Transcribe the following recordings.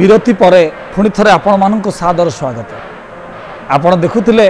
विरति पर पुणी थे आपण मान सादर स्वागत। आपण देखुले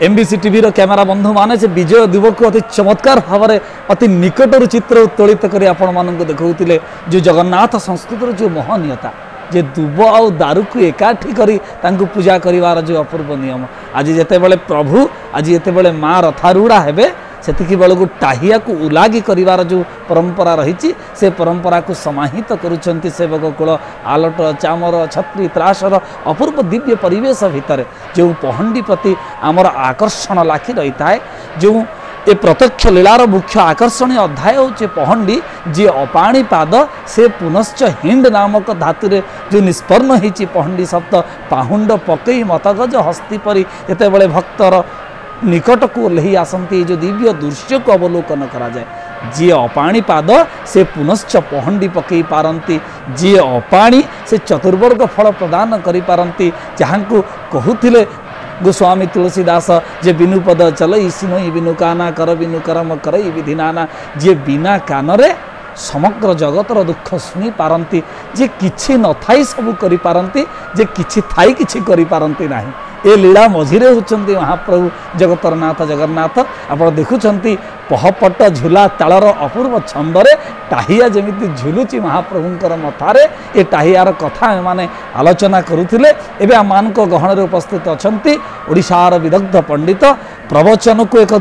एमबीसी टीवी कैमेरा बंधु माने से विजय दिवस को अति चमत्कार भाव में अति निकटर चित्र उत्तोलित कर आपण मानक देखुले जो जगन्नाथ संस्कृतिर जो मोहनीयता जे दुब आउ दारू को एकाठी करी तांको पूजा करिवार जो अपूर्व नियम आज जितेबाला प्रभु आज जितेबाला माँ रथारूढ़ा हेबे सेतिकी बेलू टाहिया को उलागी करिवार जो परंपरा रही से परंपरा को समाहित करुछंती सेवक कूल आलट चामर छत्री त्रासर अपूर्व दिव्य परिवेश भितर जो पहंडी प्रति आमर आकर्षण लाखी रही है जो ये प्रत्यक्ष लीलार मुख्य आकर्षणीय अध्याय होचे पहंडी जी अपाणी पाद से पुनश्च हिंड नामक धातुरे जो निष्पन्न होती पहंडी शब्द पाहुंड पकई मतगज हस्ती परी जेतेबेले भक्तर निकट को ओह्लई आसती जो दिव्य दृश्य को अवलोकन करा जाए जी अपाणी पाद से पुनश्च पहंडी पकई पारती जी अपाणी से चतुर्वर्ग फल प्रदान करि पारती जहाँ को कहूथिले गोस्वामी तुलसीदास जे बिनु पद चलई सिनई बिनु काना कर बिनु करम करई विधि नाना जे बिना कानरे समग्र जगतर दुख शुणी पारती जे किछि न थाई सबु करि पारती जे किछि थाई किछि करि पारती नाही ए लीला मझिरे होचंती महाप्रभु जगतर नाथ जगन्नाथ आप देखुंती पहपट झुला तालर अपूर्व छंदरे टाहिया जमिति झुलुची महाप्रभुंकर मथारे ए टाहियार कथा माने आलोचना करुथिले एबे आमान को गहन उपस्थित अछंती ओडिशार विदग्ध पंडित प्रवचन को एक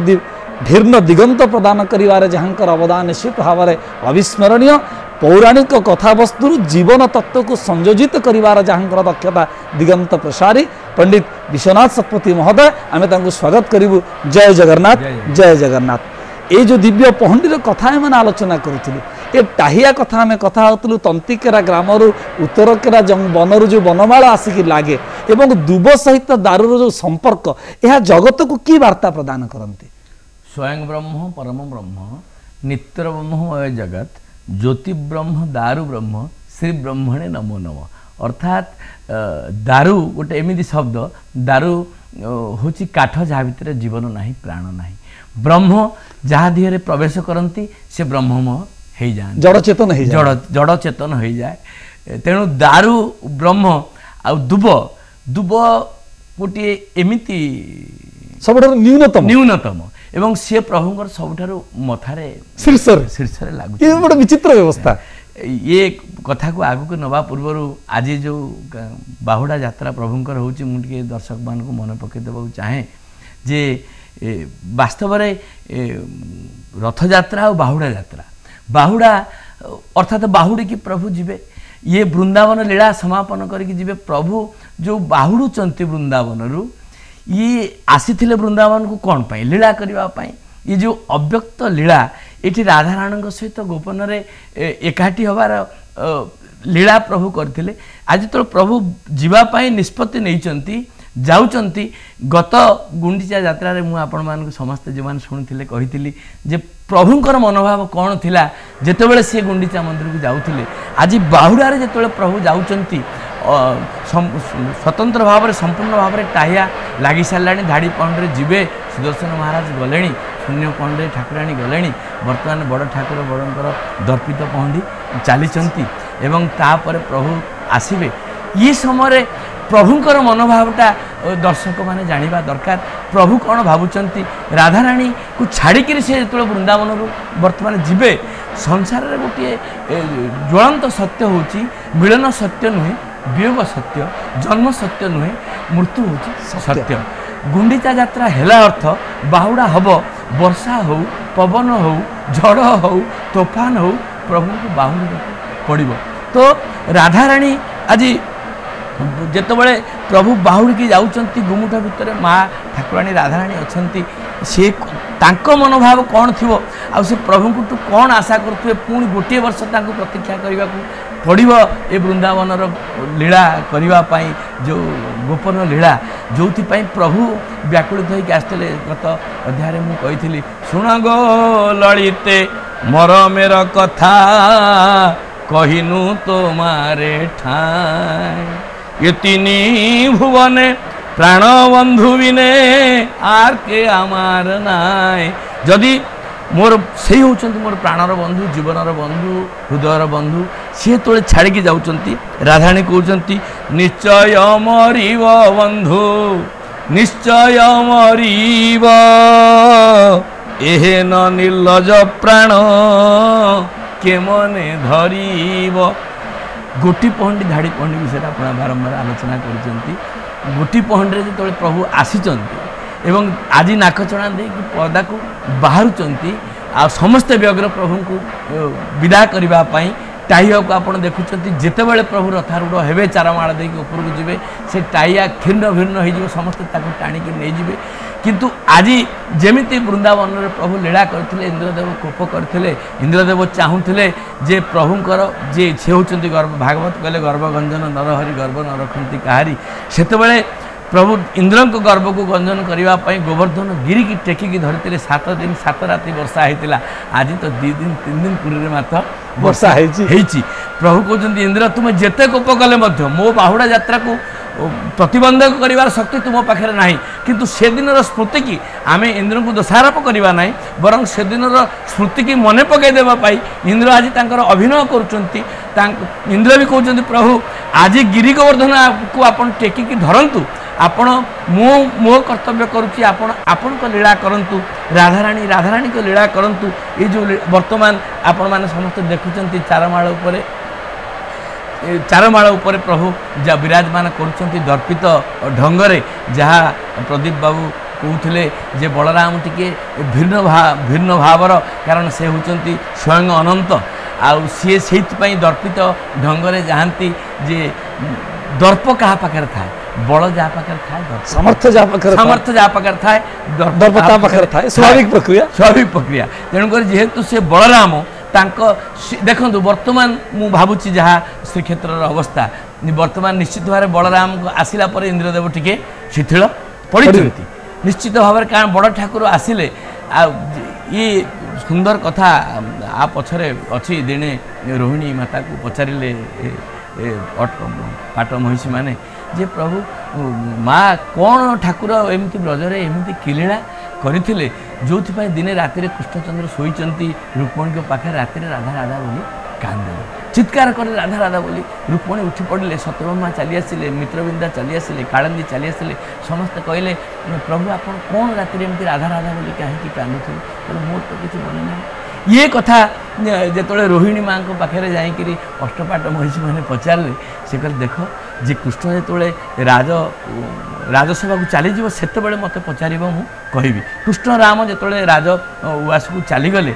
भिन्न दिगंत प्रदान करिवार जहाँकर अवदान निश्चित भाव में अविस्मरणीय पौराणिक कथावस्तु जीवन तत्व को संयोजित करिवार जहाँकर दक्षता दिगंत प्रसारी पंडित विश्वनाथ सतपथी महोदय आम स्वागत करूँ। जय जगन्नाथ जय जगन्नाथ। ये जो दिव्य पहंडी कथा मैंने आलोचना करूँ ये टाहिया कथा आम कथा होलु तंतिकेरा ग्राम उत्तरकेरा बनर जो बनमाला आसिक लगे एवं दुब सहित दारूर जो संपर्क यह जगत को कि वार्ता प्रदान करती। स्वयं ब्रह्म परम ब्रह्म नित्य ब्रह्ममय जगत ज्योति ब्रह्म दारू ब्रह्म श्री ब्रह्मणे नमो नम अर्थात दारू गोटे एमती शब्द दारू हूँ काठ जहाँ भितर जीवन नहीं प्राण नहीं ब्रह्म जहाँ दिहरे प्रवेश करती से ब्रह्ममय हो जाए जड़ चेतन जड़ चेतन हो जाए तेणु दारू ब्रह्म आ दुब दुब गोटे एमती सब न्यूनतम एवं सी प्रभुंर सबुठार मथारे शीर्ष लागू विचित्र व्यवस्था ये कथा को आगु नवा पूर्वर आज जो बाहुड़ा यात्रा प्रभुंकर होची मुझे दर्शक मान को मन पकई देवा चाहे जे वास्तव रथ यात्रा और बाहुड़ा यात्रा बाहुड़ा अर्थात बाहुड़ी की प्रभु जीवे ये वृंदावन लीला समापन करके जीवे प्रभु जो बाहुड़ुचंती वृंदावन रु ये आसी वृंदावन को कौन पाई लीला करने ये जो अव्यक्त लीला ये राधाराणी सहित गोपन एकाठी हबार लीला प्रभु करते आज तो प्रभु जीवाई निष्पत्ति नहीं जाऊँच गत गुंडीचा यात्रा रे मुझे आपण मान समस्ते जो मैंने शुणी कही जे प्रभुंकर मनोभाव कौन थिला जेतेबेले सी गुंडीचा मंदिर को जाऊले आज बाहुड़ा रे जेतेबेले प्रभु जाऊँच स्वतंत्र भाव में संपूर्ण भाव में टाहिया लगी सारा धाड़ी पौंड रे जीवे सुदर्शन महाराज गले शून्य पौंड ठाकुराणी गले बर्तमान बड़ ठाकुर बड़र दर्पित पौंडी चली एवं तापर प्रभु आसबे ये समय प्रभुंकर मनोभावटा दर्शक माने जानिबा दरकार प्रभु कौन भावुचंती राधाराणी को छाड़िकी से जो वृंदावन बर्तमान जीवे संसार रे गोटे ज्वलंत सत्य होची मिलन सत्य नुहे वियोग सत्य जन्म सत्य नुहे मृत्यु होची सत्य गुंडीचा यात्रा हेला अर्थ बाहुड़ा हब वर्षा हो पवन हो झड़ हो तोफान हो प्रभु को बाहुड़ा पड़ो तो राधाराणी आज जेतबेले प्रभु बाहुड़ी की जाउचंती गुमुठा भितर माँ ठाकुराणी राधाराणी अच्छी सी तांको मनोभाव कौन थी आ से प्रभु को कौन आशा करुवे पुणी गोटे वर्ष तांको प्रतीक्षा करने को पड़ो ए वृंदावन लीला करने जो गोपन लीला जो प्रभु व्याकुलित होकर आसते गत अध्याय मुझे कही शुण गो ललिते मरमेर कथा कहिनु तोमारे ठाय ये तीनी भुवने प्राण बंधु बिने आर के आमार नाय जदि मोर से होचंती मोर प्राणर बंधु जीवनर बंधु हृदयर बंधु सी तोले छाड़ी जाउचंती राधाणी कहउचंती निश्चय मरिब बंधु निश्चय मरिब एहे न निर्लज प्राण के मने धरिब गोटी पहंडी धाड़ी पहंडी विषय आप बारंबार आलोचना करचंती गोटी पहंडी जो प्रभु आसीचंती एवं आज नाकचଣା देकी पदा को बाहरुचंती आ समस्त व्यग्र प्रभु को विदा करबा पई टाइया को आपण देखुचंती जेतेबेले प्रभु रथारूढ़ हेबे चारमाळ देकी ऊपर को जिवे से टाइया खिन्न भिन्न हो जिवे समस्त ताको टाणी के नै जिवे किंतु आज जेमिति वृंदावन रे प्रभु लीला करथिले इंद्रदेव कोप करथिले इंद्रदेव चाहुथिले जे प्रभुंकर जे से होचंती गर्भ भागवत कहले गर्भगंजन नरहरि गर्भ न रखंती कहारी सेतेबेले प्रभु इंद्र को गर्भ को गंजन करने गोवर्धन गिरी की टेकिकी धरती 7 दिन 7 राति वर्षा होता आज तो 2 दिन 3 दिन पूरी मात्र वर्षा प्रभु कहते इंद्र तुम्हें जिते कोप कले मो बाहुड़ा यात्रा को प्रतिबंधक कर शक्ति तुम पाखे ना किंतु से दिन स्मृति की आम इंद्र को दोषारोप करवा ना बर से दिन स्मृति की मन पकई देवाई इंद्र आज अभिनय कर इंद्र भी कहते प्रभु आज गिरी गोवर्धन को आपन टेकिकी धरतु आपण मो कर्तव्य करुच्ची आपण को लीला करंतु राधाराणी को लीला करंतु ये जो वर्तमान आपण माने समस्त देखुचंती चारमाळ उपर प्रभु जा विराजमान करुचंती दर्पित ढंगरे जहाँ प्रदीप बाबू कहते जे बलराम टिके भिन्न भावर कारण से होचंती स्वयं अनंत आउ सी से दर्पित ढंगरे जाती जे दर्प क्या पाखे थाए बल जहाँ पाखे थाए सामर्थ्य जहाँ पाखे थाए स्वाभाविक प्रक्रिया तेणुकर जेहेतु से बलराम देखु वर्तमान मु भावुची जहाँ श्रीक्षेत्र अवस्था वर्तमान निश्चित भाव बलराम आसला पर इंद्रदेव टिके शिथिल पड़ी निश्चित भाव कारण बड़ ठाकुर आसिले ये सुंदर कथा आ पछरे अच्छी दिने रोहिणी माता को पचारे पाट महिषी माने जे प्रभु माँ कौन ठाकुर एमती ब्रजरे एमती किलीला करथिले जोथिपाई दिने राति कृष्णचंद्र शोईचंती रुक्मणी के पाखे राति राधा राधा बोली कांदे चित्कार करे राधा राधा बोली रुक्मणी उठी पड़े सत्यभामा चली आसिले मित्रबिंदा चली आसिले कालिंदी चली आसिले समस्त कहले प्रभु आप कौन राति एमती राधा राधा बोली कहीं कांदुले मोर तो किसी मन ना ये कथा जो रोहिणी माँ को पाखे जाकि अष्टपाट महिषी मैंने पचारे से कह देख जे कृष्ण जो राजसभा को चलीज से मत पचार मु कहि कृष्ण राम जो राज उस को चलीगले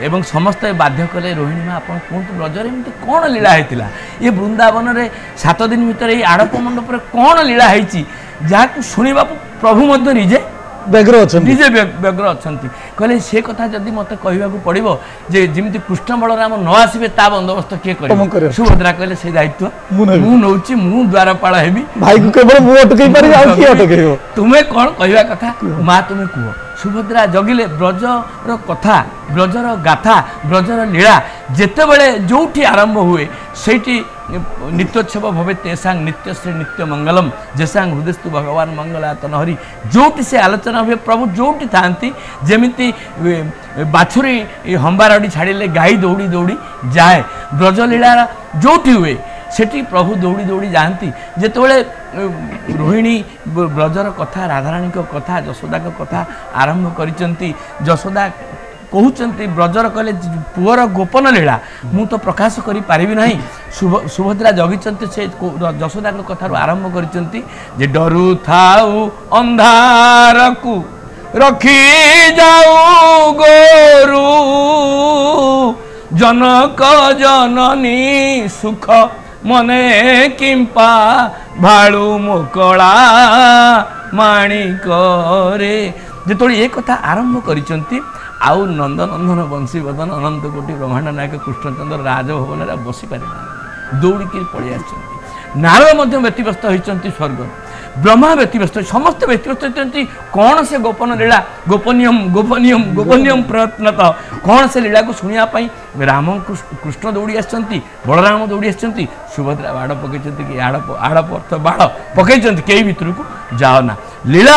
एवं समस्त बाध्य कले रोहिणी माँ आप कहतु ब्रजर एमती कौन लीला होता ये वृंदावन में 7 दिन भितर ये आड़प मंडप कौन लीला होती जहाँ शुणा प्रभु निजे व्यग्र अच्छा निजे व्यग्र अच्छा कहले से कथा जदि मत कहवा पड़ो जे जमी कृष्ण बलराम न आसबे ता बंदोबस्त किए कर सुभद्रा कहले से दायित्व मु नौची मु द्वारपाल हेबी भाई को केवल मु अटकई पारि आ कि अटकइबो तुमे कोन कहवा कथा मां तुमे कहो सुभद्रा जगिले ब्रजर कथा ब्रजर गाथा ब्रजर लीला जेते बेले जोठी आरंभ हुए सेठी नित्योत्सव भवे तेसांग नित्यश्री नित्य मंगलम जेसांग हृदयस्तु भगवान मंगलात नहरी जोटी से आलोचना हुए प्रभु जोटी थांती जेमिति बाछुरी हंबारडी छाड़िले गाई दौड़ी दौड़ी जाए ब्रजलीला जोटी हुए सेठी प्रभु दौड़ी दौड़ी जाती जेतेबेले रोहिणी ब्रजर कथा राधाराणी कथा यशोदा कथा आरंभ करिसंती यशोदा कहते ब्रजर कहले पुअर गोपन लीला मु तो प्रकाश करि पारिबि नहीं सुभद्रा जगिचंती से यशोदा कथार आरंभ करिसंती जे डरू थाऊ अंधार को रखी जाऊ गोरु जनक जननी सुख मने किंपा भालू मोकला माणिक रे जेतोळे ये कथा आरंभ करिसंती आउ नंदनंदन बंशीवदन अनंत कोटि ब्रह्मांड नायक कृष्णचंद्र राजभवन में बसी पारे दौड़िक पलि आसती नारद व्यतिव्यस्त होती स्वर्ग ब्रह्मा व्यतिव्यस्त समस्त व्यतिव्यस्त होती कौन से गोपन लीला गोपनीयम गोपनीयम गोपनीयम प्रयत्नत कौन से लीला को शुणापी राम कृष्ण दौड़ी आसती बलराम दौड़ी आसती सुभद्रा बाड़ पकई कि आड़प अर्थ बाड़ पकई कई भितर को जाओ ना लीला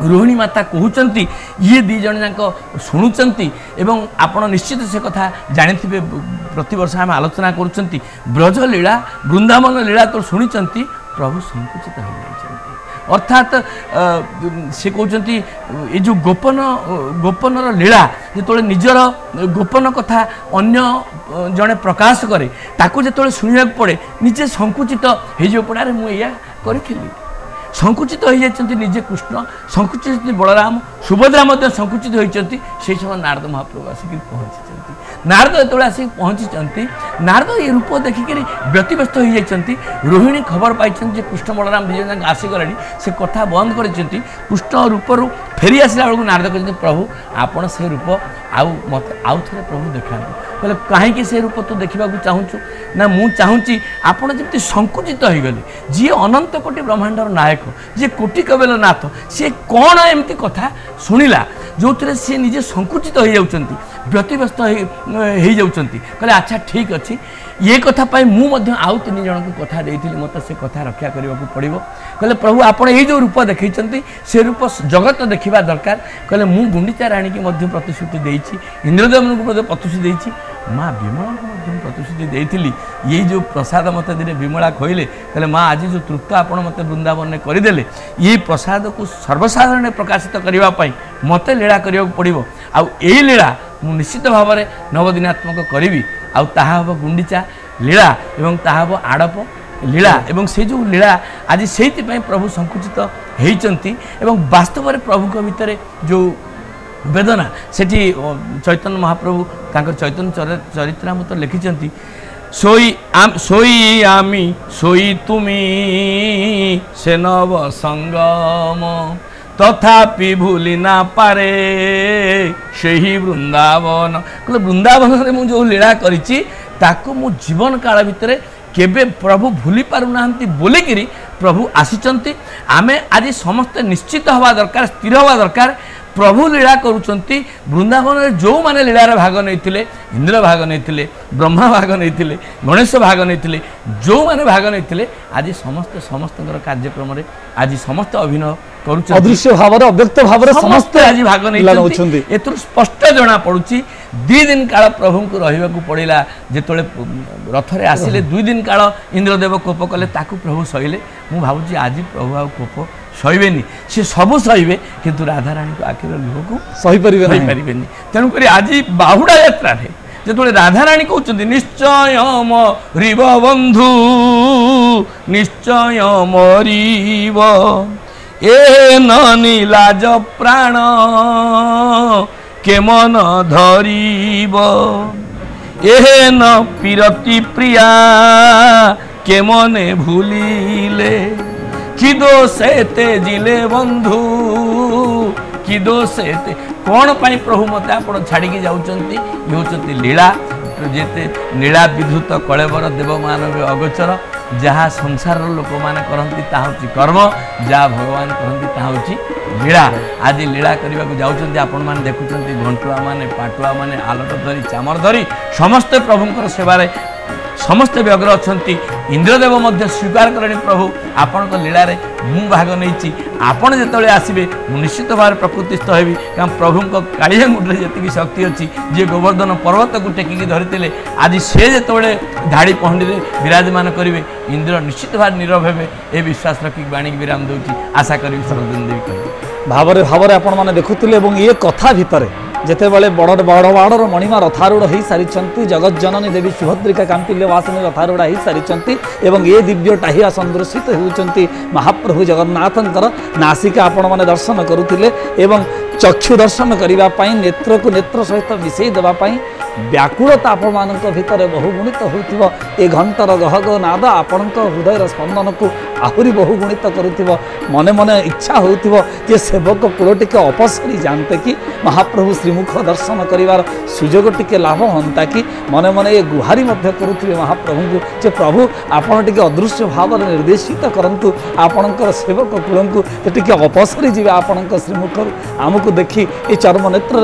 रोहिणी माता कहते ये दी जन जाक शुणुंट एवं आपण निश्चित से कथा जानी प्रति वर्ष आम आलोचना करुँच ब्रज लीला वृंदावन लीला तो शुणी प्रभु संकुचित हो जाती अर्थात से कहते ये जो गोपनर लीला जो निजर गोपन कथा अन्य जड़े प्रकाश करे ताकू जो शुणा पड़े निजे संकुचित हो पड़े अरे मुझे करी संकुचित हो जाती निजे कृष्ण संकुचित बलराम सुभद्रा संकुचित होती से समय नारद महाप्रभु आसिक पहुँची नारद जो आसिक पहुँची नारद ये रूप देखिक व्यतिव्यस्त हो जाती रोहिणी खबर पाई कृष्ण बलराम विजय आसीगले से कथा बंद कर कृष्ण रूपर फेरी आसला बेलू नारद कहते प्रभु आपण से रूप मत आउ थे प्रभु देखा कहले कहीं से रूप तू देखा चाहूँ ना मु चाहूँगी आपड़ जमी संकुचित हो गले जी अनंत कोटि ब्रह्मांडर नायक जी कोटि कबेल नाथ सी कौन एमती कथा शुणिला जो थे सी निजे संकुचित हो जाती व्यतिव्यस्त हो जाती कहले अच्छा ठीक अच्छे ये कथा पाई मुझे आउ तीन जन को कथा देती मत से कथा रक्षा करने को पड़ो कहले प्रभु आपड़ ये जो रूप देखते से रूप जगत देखा दरकार कहले मु गुंडीचा राणी की प्रतिश्रुति देती इंद्रदेव को प्रतिश्रुति देती माँ विमला को प्रतिश्रुति देती ये जो प्रसाद मत दिन विमला कहले कहले माँ आज जो तृप्त आपड़ मत वृंदावन में करदे ये प्रसाद को सर्वसाधारण प्रकाशित करने मत लीला करने को पड़ो आउ यही लीला मु निश्चित भाव में नवदिनात्मक करी आउ गुंडीचा लीला एवं ताहा आड़प लीला एवं से जो लीला आज से प्रभु संकुचित होती एवं वास्तव में प्रभु को भितर जो वेदना सेठी चैतन्य महाप्रभु तांकर चैतन्य चरित्रामृत लिखिं सोई आमी सोई तुमी से नव संगम तथापि भूली ना पारे से ही वृंदावन कहले वृंदावन में मुझे जो लीला करी ताकू मु जीवन काल भितर केबे प्रभु भूली पारु नाहंती बोलिकी प्रभु आसीचंती आमे आज समस्त निश्चित हवा दरकार स्थिर हवा दरकार प्रभु लीला करुँच वृंदावन में जो मैंने लीलार भाग नहीं इंद्र भाग नहीं ब्रह्मा भाग नहीं गणेश भाग नहीं जो मैंने भाग नहीं आज समस्त कार्यक्रम आज समस्त अभिनय अदृश्य भाव अव्यक्त भाव समस्त आज भाग नहीं ए स्पष्ट जना पड़ुची 2 दिन काल प्रभु को रहा पड़ा जो रथरे आसिले 2 दिन काल इंद्रदेव कोप कले ताकू प्रभु सहिले मु भावुची आज प्रभु आ कोप सहीबेनी सी सबू सहीबे किंतु राधाराणी को आखिर लुह को सही पारे तेणुक आज बाहुड़ा यात्रा जो राधाराणी कहते निश्चय मरिब बंधु निश्चय मरिब ए नीलाज प्राण के मन धरिब ए न पीरती प्रिया के मने भूलिले कि दोषे तेजिले बंधु कि दोषे कौन पाई प्रभु मत आप छाड़ी जाऊँच ये लीला जेते लीला विधृत कलेवर देव मानव अगोचर जहाँ संसार लोक मैंने करती कर्म जहाँ भगवान करती लीला आज लीला करने को जाऊँच आपण मैंने देखुं घंटुआ माने पाटुआ माने आलट धरी चामर धरी समस्ते प्रभुंर सेवार समस्ते व्यग्र अच्छा इंद्रदेव स्वीकार कले प्रभु आपण लीला मु भाग नहीं आपण जो आसबे निश्चित भाव प्रकृतिस्थ होबी कारण प्रभु कालिया मुंडे जी शक्ति अच्छी जी गोवर्धन पर्वत को टेकिकी धरी आज से जो धाड़ी पहंडी विराजमान करेंगे इंद्र निश्चित भाव नीरव हे ए विश्वास रखिक बाणी विराम दूची आशा करी सर्वजन देवी कह भाव भाव आपण मैंने देखुले ये कथा भितर जितेबाला बड़ बड़ मणिमा रथारूढ़ हो सारी जगत जननी देवी सुभद्रिका कांतिल्य वासिनी रथारूढ़ हो सारी ये दिव्य टाहिया संदर्शित होती महाप्रभु जगन्नाथंकर नासिका आपण मैंने दर्शन करुले एवं चक्षु दर्शन करने नेत्र को नेत्र सहित मिसई देवाई व्याकुलता आपण मान भितर बहुगुणित हो घंटर गह गह नाद आपण हृदय स्पंदन को आहरी बहुगुणित करुव मने मने इच्छा हो सेवक कूल टी अपसरी जानते कि महाप्रभु श्रीमुख दर्शन कर सुजोग टी लाभ हंता कि मने मने ये गुहारी करुवे महाप्रभु को प्रभु आपण टी अदृश्य भाव निर्देशित करंतु आपणकर सेवक कूल को टी अपसरी जी आपण श्रीमुख आमको को देखी ये चर्म नेत्र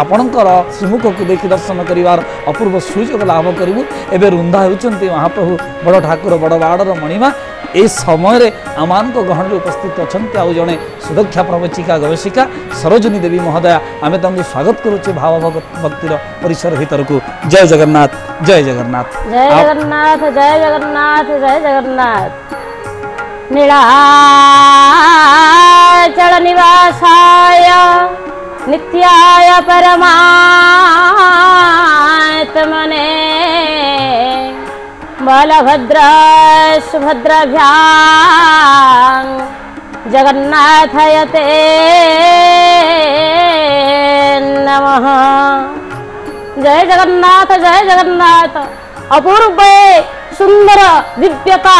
आपणकर श्रीमुख को देखी दर्शन करार अपूर्व सुयोग लाभ करूँ एवं रुंधा होती महाप्रभु बड़ ठाकुर बड़ बाड़र मणिमा ए समय आमान गहन में उपस्थित अच्छा आउ जड़े सुरक्षा प्रवचिका गवेषिका सरोजिनी देवी महोदया आम तुमको स्वागत करुचे भाव भक्तिर परिसर भीतर को। जय जगन्नाथ जय जगन्नाथ जय जगन्नाथ जय जगन्नाथ जय जगन्नाथ। नीलाचल निवासाय नित्याय परमात्मने बलभद्र सुभद्राभ्यां जगन्नाथयते नमः। जय जगन्नाथ जय जगन्नाथ। अपूर्व सुंदर दिव्यता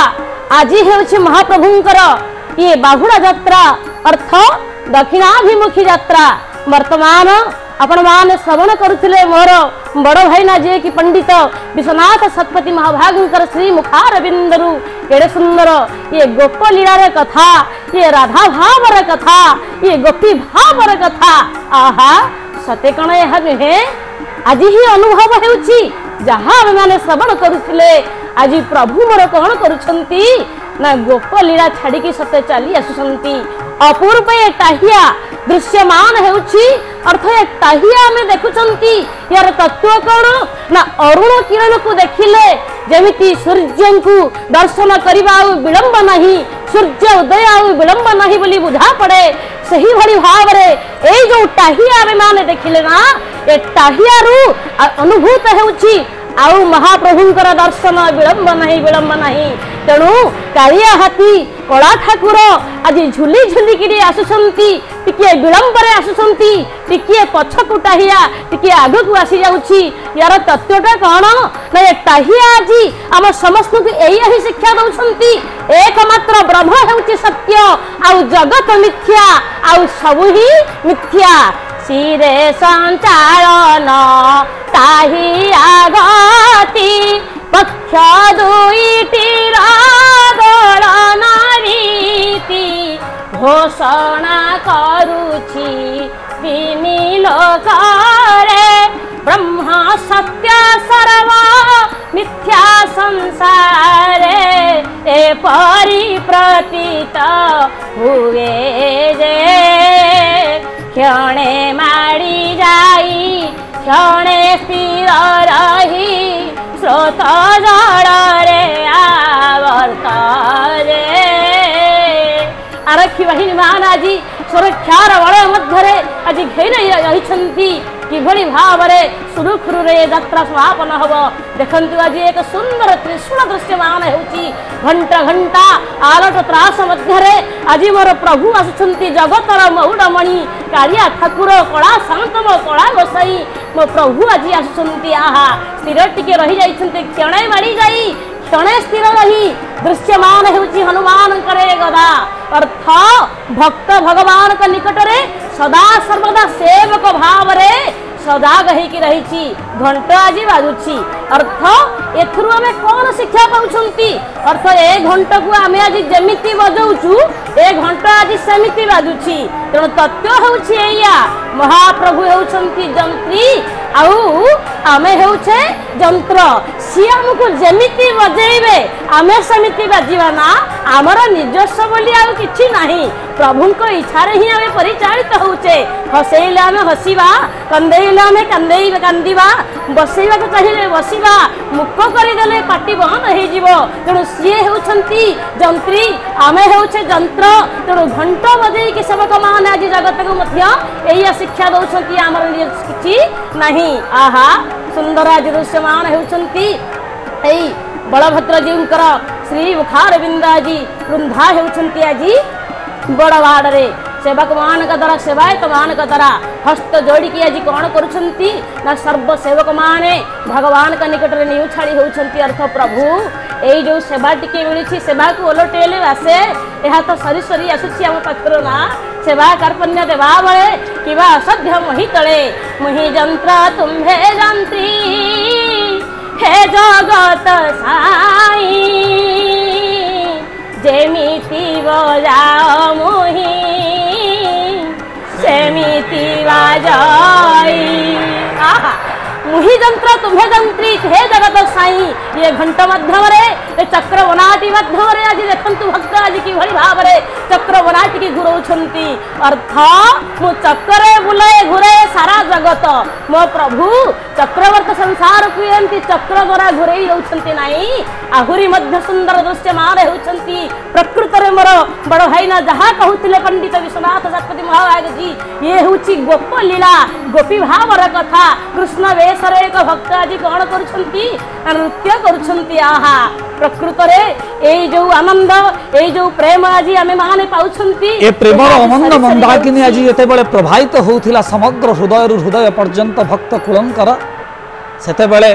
आज हेउछि महाप्रभुंकर ये बाहुड़ा यात्रा अर्थ दक्षिणाभिमुखी यात्रा। वर्तमान आपण मान श्रवण करुथिले मोर बड़ भाईना जे कि पंडित विश्वनाथ सतपति महाभागंकर श्री मुखार बिंदरु केड़े सुंदर ये गोप लीलार कथा ये राधा भावर कथा ये गोपी भावर कथा आहा सते कण यह नुहे आज ही अनुभव हेउछि जहाँ आम मैंने श्रवण करुथिले आज प्रभु मोर कौन करुछंती ना गोप लीला छाड़ी सते चली आसुछंती। अपूर्व ये टाहिया दृश्यमान हेउछि अर्थ ये टाहिया आमे देखुछंती यार तत्व कौन ना अरुण किरण को देखिले जेमिति सूर्य को दर्शन करबा विलंब नहीं सूर्य उदय विलंब नहीं बोली बुझा पड़े सही भली भाव रे ए जो टाहिया आमे माने देखिले ना ए टाहिया रु अनुभूत हेउछि आउ महाप्रभुंकर दर्शन विलंब नहीं तेणु कालिया हाथी कला ठाकुर आज झुली झुलिकी आसुंती टिके विलंब आसुंती टिके पछकु टाहिया टिके आगकू आसी जाउछि यार तत्वटा कौन ना ये टाहिया आज आम समस्त को यही शिक्षा दौरान एकमात्र ब्रह्म हेउछि सत्य आउ जगत मिथ्या आउ सबु ही मिथ्या सिरे संचालन ताही आगति पक्ष दुईटीर दोलन रीति घोषणा करुछि तिनि लोकरे ब्रह्म सत्य सर्व मिथ्या संसारे एपरि प्रतीत हुए जे क्षणे माड़ी जाई क्षणे स्थिर रही स्रोत जल रे आवर्त रे। आरक्षी बाहिनी मान आज सुरक्षार बल मध्य आज घेर रही किभली भाव में सुरुखुरु यात्रा समापन हम देखु आज एक सुंदर त्रिशूल दृश्यमान होची घंटा घंटा आलोट त्रास मध्य आज मोर प्रभु आसुंच जगतर महुड़मणि कालिया ठाकुर कला शांतम कला गोसाई मो प्रभु आज आसुंच आहा स्थिर टिके रही जाइछन्ते क्षणे माड़ी जाई क्षणे स्थिर रही दृश्यमान होची हनुमान करे गदा अर्थ भक्त भगवान का निकट रे सदा सर्वदा सेवक भाव रे सजाग होगी रही घंट आज बाजुची अर्थ एथुरु आमे कौन शिक्षा पाउछंती अर्थ ए घंट को आमे आज जेमिति बजाउछु ए घंट आज सेमिति बाजुची तेणु तत्व होउछि एया महाप्रभु होउछंती जंत्री आउ आमे होउछे जंत्र सी हमको जेमिति बजेइबे आमे सेमिति बाजिबा ना आमर निजस्व बोली आउ किछि नाही प्रभुंको इच्छा रे ही आमे परिचालित होउछे हसेइले आमे हसीबा कंदेइले आमे कांदीबा बसैबा को चाहिए बसिबा मुख करदेले पाटी बंद हो जीवो तेणु सी होउछंती जंत्री आमे होउछे जंत्र तेणु घंट बजेई सेवक मान आज जगत को मध्य एया शिक्षा दौछंती आमर किछि नाही आहा सुंदर आज दृश्यमान होउछंती एई बलभद्र जीवकर श्री मुखार बिंदाजी रुंधा होउछंती आजी बड़ वाड़े सेवक मान द्वारा सेवायत मान द्वारा हस्त जोड़िकी आज कौन करुछंती ना सर्व सेवक माने भगवान का निकट में निउ छाड़ी होउछंती अर्थ प्रभु एई जो सेवा टिके मिली सेवा को ओलटेले आसे यह तो सरी सरी आसुची आम पाखर ना सेवा कार्पण्य देवा बळे किबा असध्य मही तले मुहि जंत्र तुम्हे जंत्री हे जगत साई जेमिति बजाओ मोहि सेमिति କରିବା ଯାଇ ଆହା मुही जंत्र तुम्हें जंत्रित हे जगत साई ये घंट माध्यम ये चक्र बनाटी माध्यम आज देखु भक्त आज कि भाव में चक्र बनाटी की घुराउछंती अर्थ मु चक्रे बुले घुरे सारा जगत मो प्रभु चक्रवर्त संसार को एमती चक्र द्वारा घुरई दउछंती नाही आहुरी मध्य सुंदर दृश्यमान होउछंती प्रकृत रे मोर बड़ भाईना जहा कहउथिले पंडित विश्वनाथ शतपथी महाराज जी ये होउची गोप लीला गोपी भावर कथा कृष्ण वेशरे एक भक्त आज कौन करुछंती नृत्य करुछंती आहा प्रकृत रे एई जो आनंद एई जो प्रेम आज आमे माने पाउछंती ए प्रेमर आनंद मंदाकिनी आज एते बेले प्रभावित होउथिला समग्र हृदय रु हृदय पर्यंत भक्त कुलंकर सेते बेले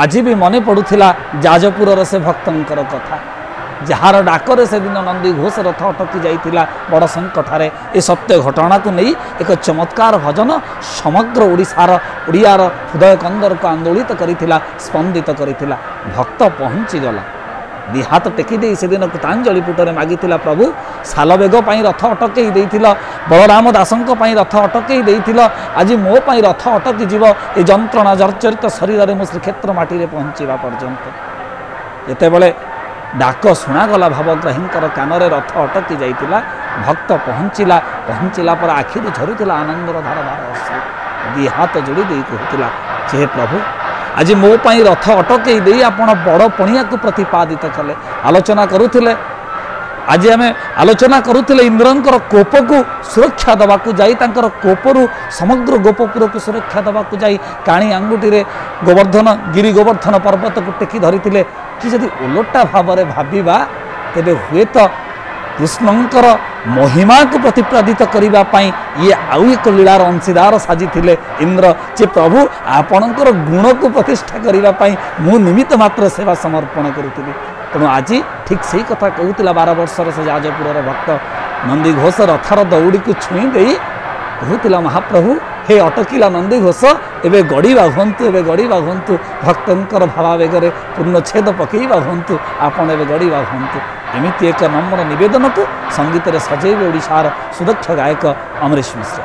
आज भी मने पडुथिला जाजपुर से भक्तंकर कथा जार डाकरे से दिन नंदी घोष रथ अटकी जाइतिला बड़ संकटारे ए सत्य घटना को नहीं एक चमत्कार भजन समग्र ओडियार हृदय कंदर को आंदोलित करिथिला स्पंदित करिथिला भक्त पहुँची गला दी हाथ टेकी दे से दिन कृतांजलि पुटरे मागिथिला प्रभु सालवेग पई रथ अटकई देइथिला बलराम दासंक पई रथ अटकई देइथिला आज मो पई रथ अटकी जीव ए जंत्रणा जर्जरित शरीर रे मो श्रीक्षेत्र माटी रे पहुँचीबा पर्यंत जेते बेले डाक शुणागला भावग्राहींकर कानरे रथ अटकी जाइतिला भक्त पहुँचला पर आखिर झरुतिला आनंदर धारधार अश्रु दी हाथ जोड़ी दे कहूतिला जे प्रभु आज मो पई रथ अटकई दे आपण बड़ पणिया को प्रतिपादित कले आलोचना करुथिले आज आम आलोचना करुथिले इंद्रंकर कोप को सुरक्षा दबाकू जाई तांकर कोपरु समग्र गोपपुर को सुरक्षा दबाकू जाई काणी आंगुठी रे गोवर्धन गिरी गोवर्धन पर्वत को टेकी धरिथिले कि जदि ओलटा भाव में भाविबा तेबे हुए तो कृष्णंकर महिमा को प्रतिपादित करने ये आउ एक लीलार अंशीदार साजिथिले इंद्र जे प्रभु आपणकर गुण को प्रतिष्ठा करने मु निमित्त मात्र सेवा समर्पण करुଥିଲି तेणु आज ठीक से कथा कहूला 12 वर्षर से जाजपुर भक्त नंदी घोष रथर दौड़ी को छुई दे कहूला महाप्रभु हे अटकिला नंदी घोष एवं गड़वा हूँ एवं गड़वा हूँ भक्तर भावावेगर पूर्णछेद पकईवा हूँ आपड़ एवं गड़वा हूँ एमती एक नम्र निवेदन को संगीत रे सजेबे ओडिशार सुदक्ष गायक अमरीश मिश्र।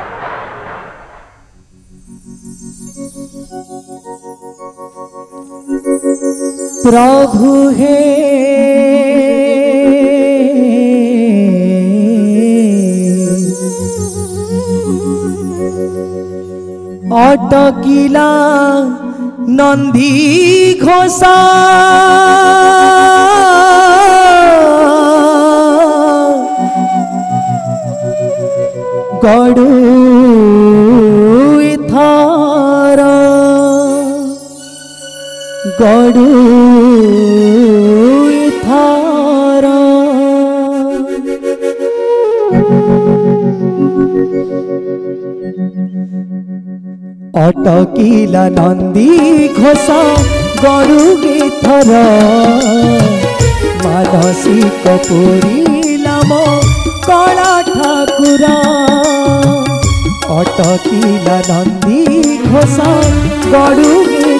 प्रभु हे अटकिला नंदी घोषा गड़ू थार गड़ू थार अटकिला नंदी घोषा गड़ू थर मानसिक पुरीलाम कला ठाकुर अटकिला नंदी घोषा गड़ू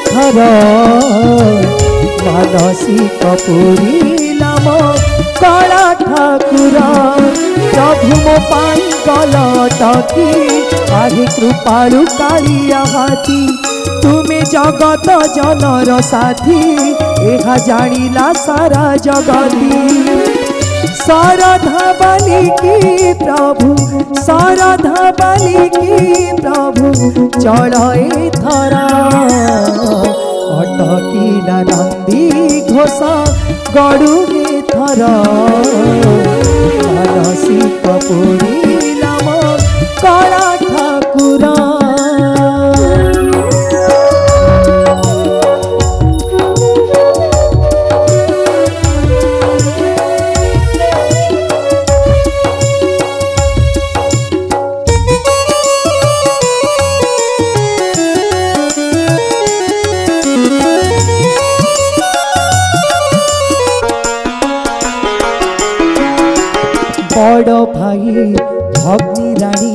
थर मानसिक पुरीलाम कला ठाकुर प्रभु मो पाई गल अटकी आगे कृपालु कालिया हाथी तुमे जगत जनर साथी एहा जानिला सारा जगती शारदा बालिकी प्रभु शारदा बालिकी प्रभु चढ़े थरा अटकिला नंदी घोषा गड़ू थर मानसिक पुरीलाम कला ठाकुर बड़ भाई भक्ति रानी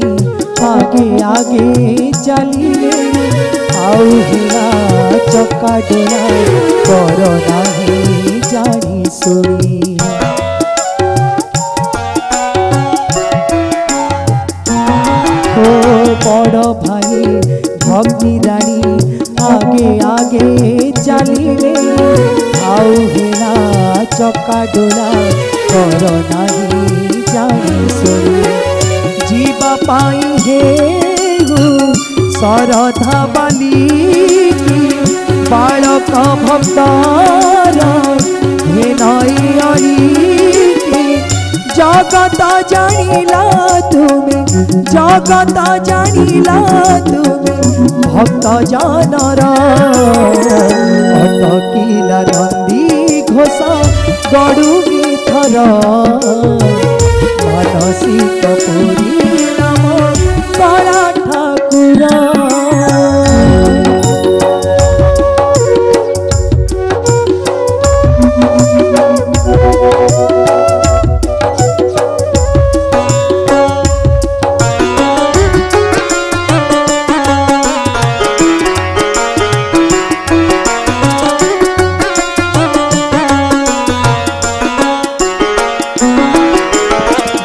आगे आगे चलिए आउ हेरा चक्का डोरा कर नाही जानी सुनी ओ बड़ भाई आगे चलिले आउ हेला चका डोला कर नाही जानी सुनी जीवा पाई हे सरधा बाली बालक भक्तर हे नई अली जगत जानिला तुम्हें जगत जानिला तुम्हें भक्त जानर अटकिला नंदी घोष गड़ुगी थर मानसिक पुरी नाम कला ठाकुर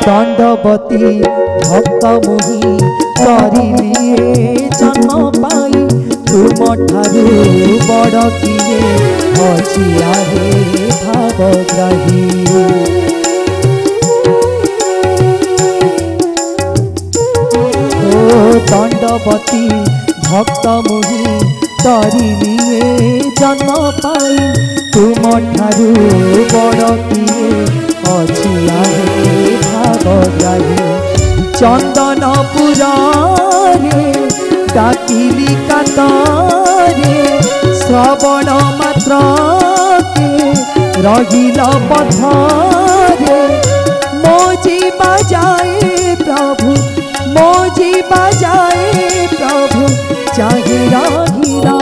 दंडवती भक्त मुहि करिलिए जन्म पाई तुम ठारू बड़ किए बचिया हे भावग्राही दंडवती भक्त मुहि करिलिए जन्म पाई तुम ठारू बड़ किए बचिया हे भावग्राही चंदनपुर डाकिली कातरे श्रवण मात्र के रहिल पथरे मोजी बजाए प्रभु मोजी बजाए प्रभु चाहे रहिला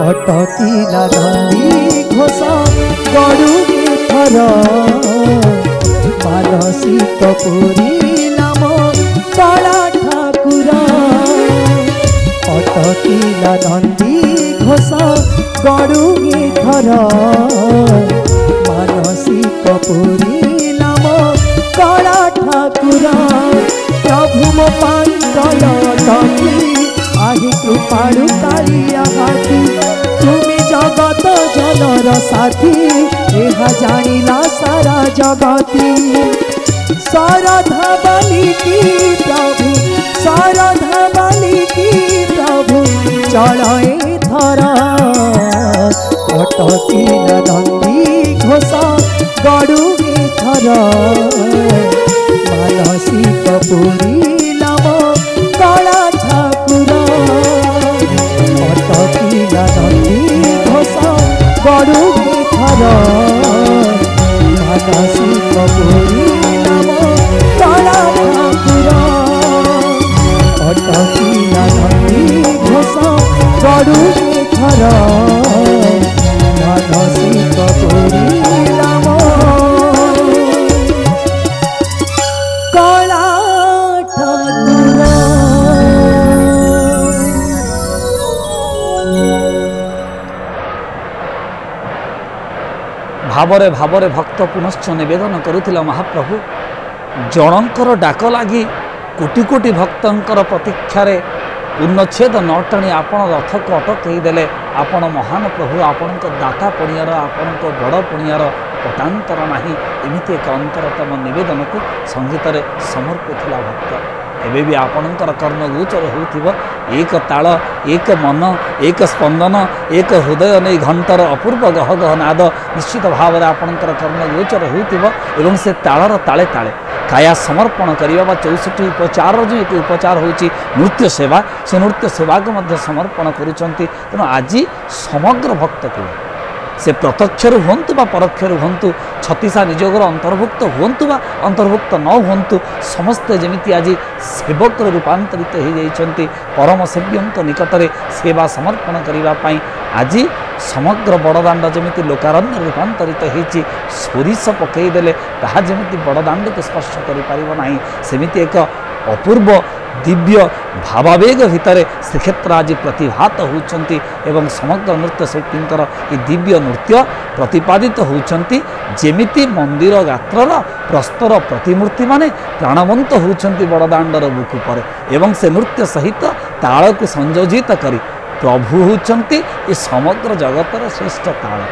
अटकिला नंदी घोष गड़ुगी थर मानसिक पुरी नाम कला ठाकुर अटकिला नंदी घोष गड़ुगी थर मानसिक पुरी नाम कला ठाकुर प्रभु मो पाई गल अटकी आही कृपाणु कालिया हाथी तुमे जगत जनर साथी एहा जानिला सारा जगती सरधा बालिकी प्रभु सरधा बालिकी प्रभु चढ़े थर अटकिला नंदी घोष गड़ुगी थर मानसिक पुरी नाम कला ठाकुर अटकिला नंदी घोष गड़ुगी थर मानसिक पुरी नाम कला ठाकुर अटकिला नंदी घोष गड़ुगी थर मानसिक पुरी नाम कला ठाकुर। भावरे भावरे भक्त पुनश्च निवेदन करुथिला महाप्रभु जनकर डाक लगी कोटि कोटि भक्तंकर प्रतीक्षारे पूर्णच्छेद न टाणी आपण रथ को अटकईदेले आपण महान प्रभु आपण दाता पुण्यार आपण बड़ पुण्यार पटांतर नाही एमती एक अंतरतम निवेदन को संगीत समर्पित भक्त एबे भी आपणकर कर्ण गोचर होउथिबो एक ताल एक मन एक स्पंदन एक हृदय नहीं घंटर अपूर्व गह गह नाद निश्चित भाव में आपणकर कर्ण गोचर होउथिबो एवं से तालर ताले ताले काया समर्पण करवा 64 उपचार जो एक उपचार होची नृत्य सेवा से नृत्य सेवा को मध्य समर्पण करुचंती तेणु आज समग्र भक्त को से प्रत्यक्ष हूँ बा परोक्ष हूँ छत्तीसा निजोगर अंतर्भुक्त हूँ बा अंतर्भुक्त न हूँ समस्ते जमी आज सेवक रूपांतरित हो जाती परम सेव्यों निकट में सेवा समर्पण करने आज समग्र बड़दाण्ड जमी लोकारण्य रूपांतरित होती सोरिष पकईदेले ताहा जमी बड़दाण्ड को स्पर्श कर सेमिति एक अपूर्व दिव्य भावावेग भितर श्रीक्षेत्र आज प्रतिभात होती एवं समग्र नृत्य शिल्पींकर ये दिव्य नृत्य प्रतिपादित होती जेमिति मंदिर गात्रर प्रस्तर प्रतिमूर्ति माने प्राणवंत होती बड़दाण्डर बुकु पर एवं से नृत्य सहित ताल को संयोजित करी प्रभु होचंती ए समग्र जगतर श्रेष्ठ ताल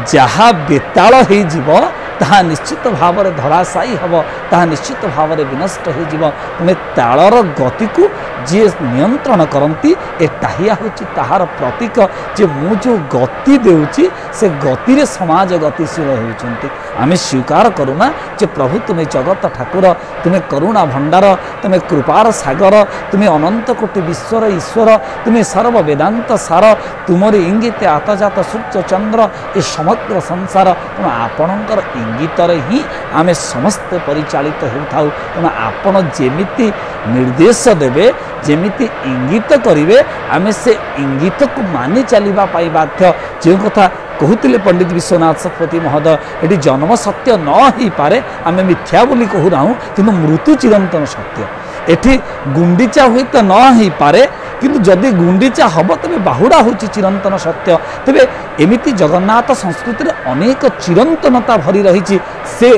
जहाँ बेताल हो ताहा निश्चित भाव में धराशायी हम ताहा निश्चित भाव में विनष्ट हो तालर गति को जी नियंत्रण करती ए टाहिया होची ताहार प्रतीक जे मु जो गति देउची से गति रे समाज गतिशील होउचंती आमे स्वीकार करूना जे प्रभु तुम्हें जगत ठाकुर तुम्हें करुणा भंडार तुम्हें कृपार सागर तुम्हें अनंत कोटि विश्वर ईश्वर तुम्हें सर्व वेदांत सार तुमरी इंगित आतजात सूर्य चंद्र ए समग्र संसार तेणु आपणकर इंगितर ही आमे समस्ते परिचालित होताउ तेणु आपण जेमिति निर्देश देवे जेमिति इंगित करिवे आमे से इंगित को मानि चलिबा पाई बाध्य जे कथा कहते पंडित विश्वनाथ सतपति महोदय ये जन्म सत्य न हो पारे आम मिथ्या बोली कहूना कि मृत्यु चिरंतन सत्य एठी गुंडीचा हुए तो न हो पारे किंतु जदि गुंडीचा हम तेज बाहुड़ा हूँ चिरंतन सत्य तेरे एमती जगन्नाथ संस्कृति अनेक चिरंतनता भरी रही से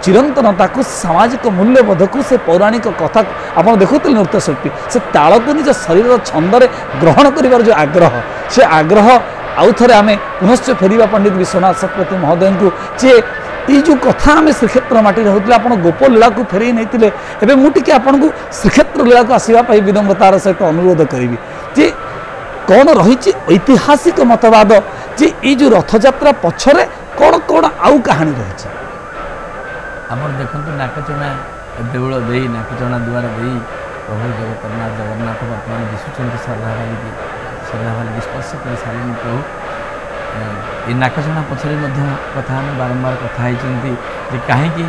चिरंतनता को सामाजिक मूल्यबोध को से पौराणिक कथा आप देखुते नृत्यशिल्पी से ताल को निज शरीर छंदे ग्रहण कर जो आग्रह से आग्रह आउ थे आम पुनश्च फेरिया पंडित विश्वनाथ सतपति महोदय को जे ये जो कथा आम श्रीक्षेत्र माटी होते आप गोपलीला को फेरई नहीं एवं मुझे आपन को श्रीक्षेत्र लीला को आसवाई विनम्रतार सहित अनुरोध करी जे कौन रही ऐतिहासिक मतवाद जे ये जो रथयात्रा पछरे कौन कौन आउ कहानी रही आप देखो नाकचना देउल दे नाकचना द्वार दे प्रभु जगन्नाथ जगन्नाथ बर्तमान दिशुं श्रद्धावाली स्पर्श कर सारे प्रभु ये नाकचना पछरे कथा आम बारंबार कथा होती कहीं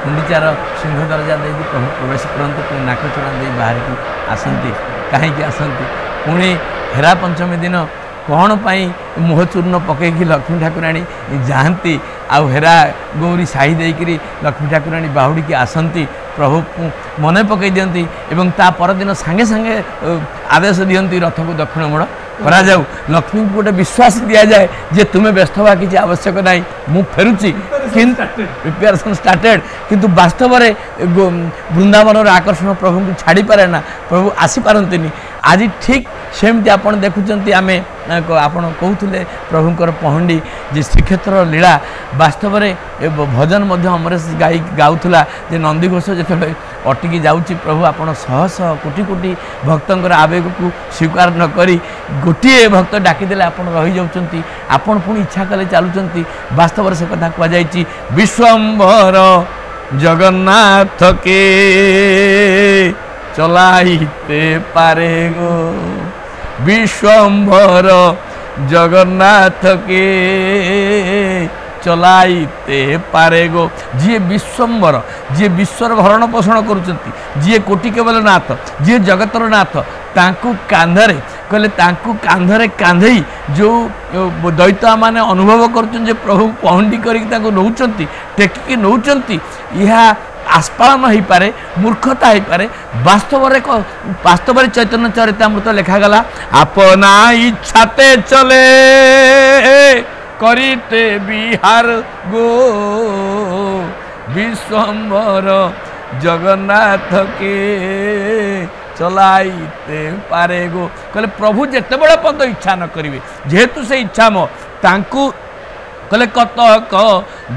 गुंडीचार सिंह दरजा दे प्रभु प्रवेश करते नाकचना दे बाहर की आसती कहीं आसती पुणी हेरा पंचमी दिन कौन पाई मुहचूर्ण पकईकि लक्ष्मी ठाकुराणी जाती आउ हेरा गौरी साही देकरी लक्ष्मी ठाकुराणी बाहुड़ी की आसती प्रभु मन पकई दियंती एवं ता परदिन सांगे सांगे आदेश दियंती रथ को दक्षिण मोड़ करा जाऊ लक्ष्मी को गोटे विश्वास दि जाए जे तुम्हें व्यस्त हवा किसी आवश्यक ना मु फेरुची प्रिपेरेसन स्टार्टेड किंतु वास्तव में वृंदावन आकर्षण प्रभु को छाड़ी पारे ना प्रभु आसी पारंतिनी आज ठीक सेमती आपन देखुचंती आमे आपन कहूले प्रभुंकर पहंडी जे श्रीक्षेत्र लीला वास्तव में भजन मध्य अमरेश गाउथला जे नंदीघोष जो अटकी जाउची प्रभु आपन शह शह कोटि कोटि भक्तंकर आवेग को स्वीकार न करी गोटे भक्त डाकिदेले आपन रही जाउचंती आपन पुणी इच्छा कले चालुचंती वास्तव में से कथा कह जाइची विश्वंभर जगन्नाथ के चलाइते पारे गो विश्वंभर जगन्नाथ के चलाइते पारे गो जी विश्वंभर जी विश्वर भरण पोषण करुचंती जी कोटि केवल नाथ जी जगतर नाथ तांकु कांधरे कहले तांकु कांधरे कांधई जो दैत्य माने अनुभव करुचन जे प्रभु पहंडी करिक तांकु नौचंती टेकिक नौचंती यह आस्पादन हो पारे मूर्खता हो पारे वास्तव में चैतन्य चरितामृत लिखागला अपना इच्छाते चले करिते बिहार गो विश्वंभर जगन्नाथ के चलाइते पारे गो कहले प्रभु जेते बड़ा पद इच्छा न करिवे जेहेतु से इच्छा मो तांकु कहले कतक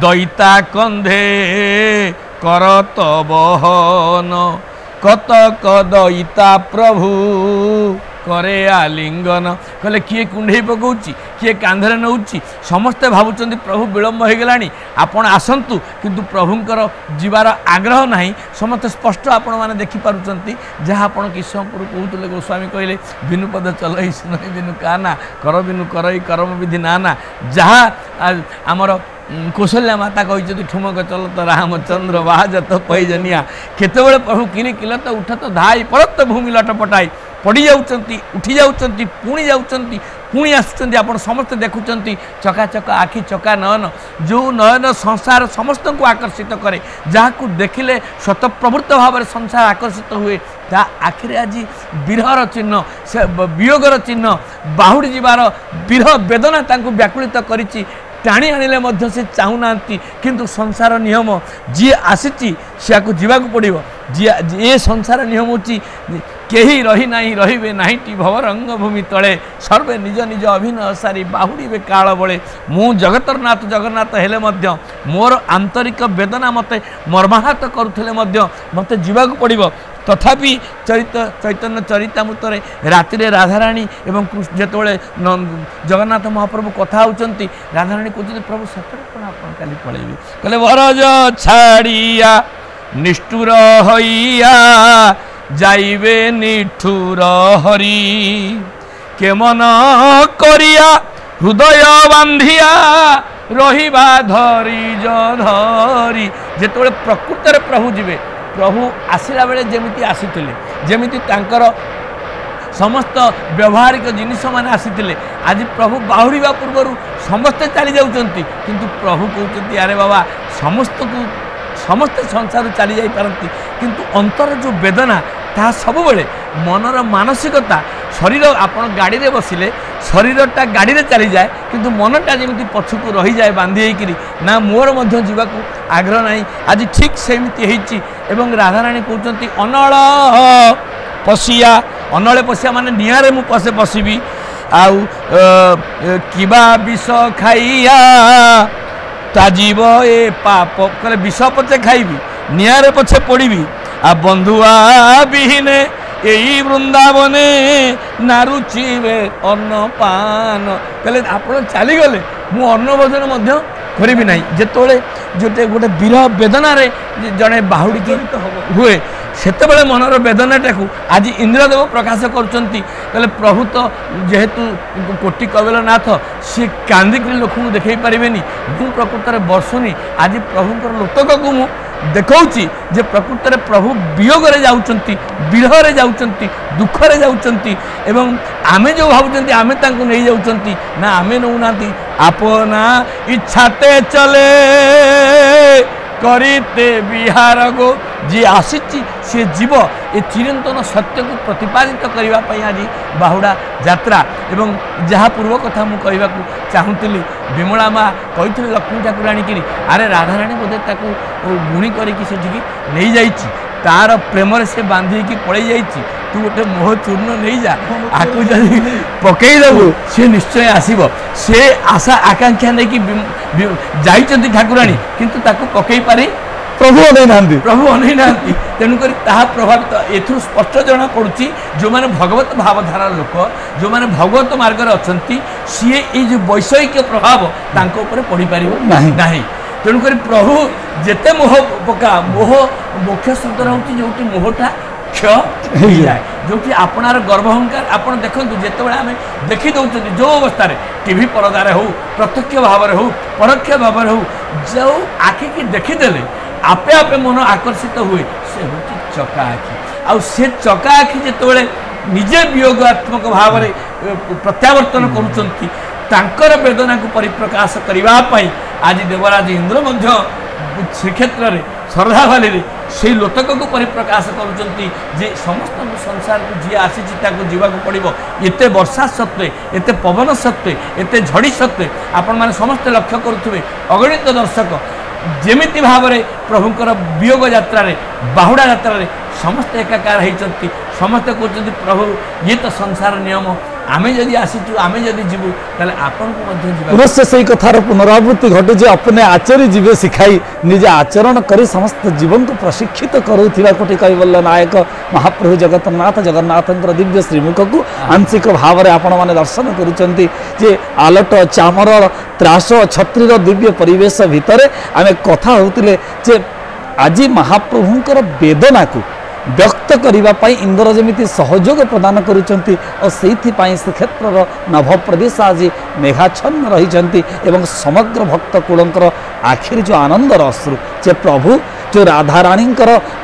दैता कंधे करत बहन कतक दैता प्रभु करे आलिंगन कहले किए कुंडे पकाउची किए कांधरे नौची समस्ते भावुचंदी प्रभु विलंब हो गलानी आपण आसंतु किंतु प्रभुंकर जीवार आग्रह नहीं समस्ते स्पष्ट आपण माने देखि पारुचंती जहाँ आपण किसमपुर कहूले गोस्वामी कहले बिनु पद चलई सुनई बिनु काना कर बिनु करई कर्म विधि नाना जहाँ आमर कौशल्या माता कही ठुमक चलत रामचंद्र बाजत पैजनिया केतबेले प्रभु किली किलत उठत धाई परत भूमि लटपटाई पड़ी जाउचंती उठी जाउचंती पुणी जाउचंती पुणी आसुचंती आपण समस्त देखुचंती चकाचक आखि चका नयन जो नयन संसार समस्त को आकर्षित करे जहाँ को देखिले स्वतःप्रवृत्त भाव में संसार आकर्षित हुए ता आखिरे आज विरहर चिन्ह से वियोगर चिन्ह बाहुड़ी जीवार विरह वेदना तांको व्याकुलित करिछि टाणी आनिले मध्य से चाहूना किंतु संसार नियम जी आसी को जीवाक पड़ो जी ये संसार नियम होची केही रही नाही रहिबे नाहीटी भवरंग भूमि तले सर्वे निज निज अभिनय सारी बाहुड़े काल बड़े मु जगतर नाथ जगन्नाथ हेले मध्य मोर आंतरिक वेदना मते मर्माहत करुले मते जीवाक पड़िबो तथापि चैतन्य चरितामृतरे राति राधाराणी एवं जेतोले जगन्नाथ महाप्रभु कथा होचंती राधाराणी कहते प्रभु सतरे कोन आपन काली पळेबी कहले वरज छाड़िया निष्ठुर हइया जाइबे निठुर हरि के मन करिया हृदय बांधिया रहिबा धरी धरी जेतोले प्रकृतर प्रभु जीवे प्रभु आसला बेले जेमिति आसीथिले जेमिति तांकर समस्त व्यवहारिक जिनिस माने आसीथिले आज प्रभु बाहुड़ीबा पूर्व समस्ते चली जाउचंती किंतु प्रभु कहते अरे बाबा समस्त संसार चली जाई पारंती किंतु अंतर जो वेदना ता सब बेले मनर मानसिकता शरीर आपण गाड़ी रे बसिले शरीरटा गाड़ी रे चली जाए किंतु मनटा जेमिति पछकु रही जाए बांधी होइकरी ना मोर मध्य जीवाकू आग्रह नाही आज ठीक सेमिति हेछि एवं राधाराणी कहउचंती अनळ पसिया अनळे पसिया माने नियारे मु पसे बसिबी आउ किबा विष खाइया ताजीव ए पाप कले विष पचे खाइबी नियारे पछे पड़िबी आ बंधुआ बिहीने यही वृंदावने नारुचिबे अन्न पान कहले आपण चली गले मु अन्न भोजन मध्य करिबी नाही जेतोले जोटे गोटे विरह वेदना रे जने बाहुडी की हुए सेते बेले मनर वेदनाटाकू आज इंद्रदेव प्रकाश करचंती कहले प्रभु तो जेहेतु कोटि कबीरनाथ सी कांदिक लोक देखई पारिबेनी मु प्रकृतर बर्षुनी आज प्रभुंकर लोटक को मु देखौची जे प्रकृतर प्रभु वियोग रे जाउचंती विरह रे जाउचंती दुख रे जाउचंती एवं आमे जो भावचंती आमे तांको नै जाउचंती ना आमे नउनाती आपना इच्छाते चले करिते बिहार गो जी आसीची से जीव ए चिरंतन सत्य को प्रतिपादित करबा पई आज बाहुडा यात्रा एवं जहा पूर्व कथा मु कहबा को चाहुतली विमला माँ कही लक्ष्मी ठाकुराणी की अरे राधाराणी बोधे ताकू गुणी करके सेठी नहीं जाइछि तार प्रेम से बांधी की पड़े जाइछि तू गोटे मोह चूर्ण नहीं जा आकु जदि पकईदेबू सी निश्चय आसब से आशा आकांक्षा नहीं कि जाइछन्ति ठाकुराणी किंतु ताकू पकई पारे प्रभु अनै ना तेणुक प्रभावित एथु स्पष्ट जना पड़ी जो मैंने भगवत भावधारा लोक जो मैंने भगवत मार्ग अच्छा सी ये जो वैषयिक प्रभाव तांको ऊपर पड़ी पार ना तेणुक प्रभु जेते मोह पका मोह मुख्य शब्द रोचे जो मोहटा क्षय जाए जो आपणार गर्भहंकार आप देखो जिते आम देखी दौरान जो अवस्था टीवी परदार हो प्रत्यक्ष भाव हो परोक्ष भाव हो जो आखि की देखीदे आपे आपे मन आकर्षित हुए से हूँ चका आखि आउ से चका आखि जिते निजे वियोगात्मक भाव में प्रत्यावर्तन करुँच तांकर वेदना को परिप्रकाश करने आज देवराज इंद्र श्रीक्षेत्र में श्रद्धा भाली से लोटक को परिप्रकाश करुँचे समस्त संसार को जी आसी जीवा पड़ो एते वर्षा सत्वे एते पवन सत्वे एते झड़ी सत्वे आपण मैंने समस्त लक्ष्य करुवे अगणित दर्शक जेमिति भाव में प्रभुंकर वियोग यात्रा बाहुड़ा यात्रा समस्त एकाकार होती समस्ते कहते प्रभु ये तो संसार नियम आमे जदि आसीचु आमे जदि जीवु ताले आपन को मध्य जीवा पुनश्च सही कथार पुनरावृत्ति घटे जे अपने आचरी जीवे सिखाई निजे आचरण करी समस्त जीवन को प्रशिक्षित करुथिबा कोटि कैवल्य नायक महाप्रभु जगन्नाथ जगन्नाथंकर दिव्य श्रीमुख को आंशिक भाव में आपण माने दर्शन करुचंती जे आलट चामर त्रास छत्रीर दिव्य परिवेश भितर आमे कथा होतिले जे आज महाप्रभुंकर वेदना को व्यक्त करने इंद्र जमी सहयोग प्रदान करुँच और से श्रीक्षेत्र नभ प्रदेश आज मेघाच्छन्न रही समग्र भक्त कूलंकर आखिरी जो आनंदर अश्रु जे प्रभु जो राधाराणी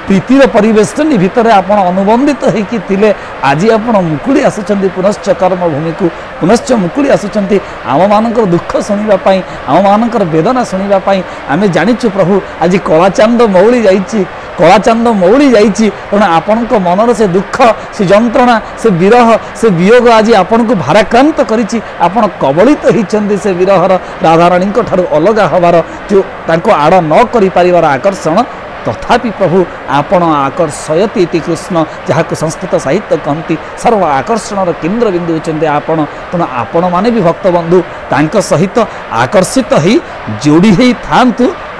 प्रीतिर परिवेश भितर आप अनुबंधित होते आज आप मुकुड़ी आसुँच पुनश्च कर्मभूमि को पुनश्च मुकुड़ी आसुँच आम मान दुख शुणापी आम मान वेदना शुणापी आम जाचु प्रभु आज कलाचांद मौली जाइए कलाचांद मौली जाइए तेणु आपण मनर से दुख से जंत्रणा से विरह से वियोग आज आपण को भाराक्रांत करिछि आपण कबलित होइछन्ति से विरहर राधाराणी ठारू अलग हबार जो तांको आड़ न करि पारिबार आकर्षण तथापि प्रभु आपण आकर्षयति इति कृष्ण जहाँ को संस्कृत साहित्य कहती सर्व आकर्षण केन्द्रबिंदु होते आपण तेणु आपण मैंने भी भक्त बंधु तांक सहित आकर्षित ही जोड़ी ही था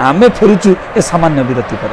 आमे फेरुचु ए सामान्य विरति पर।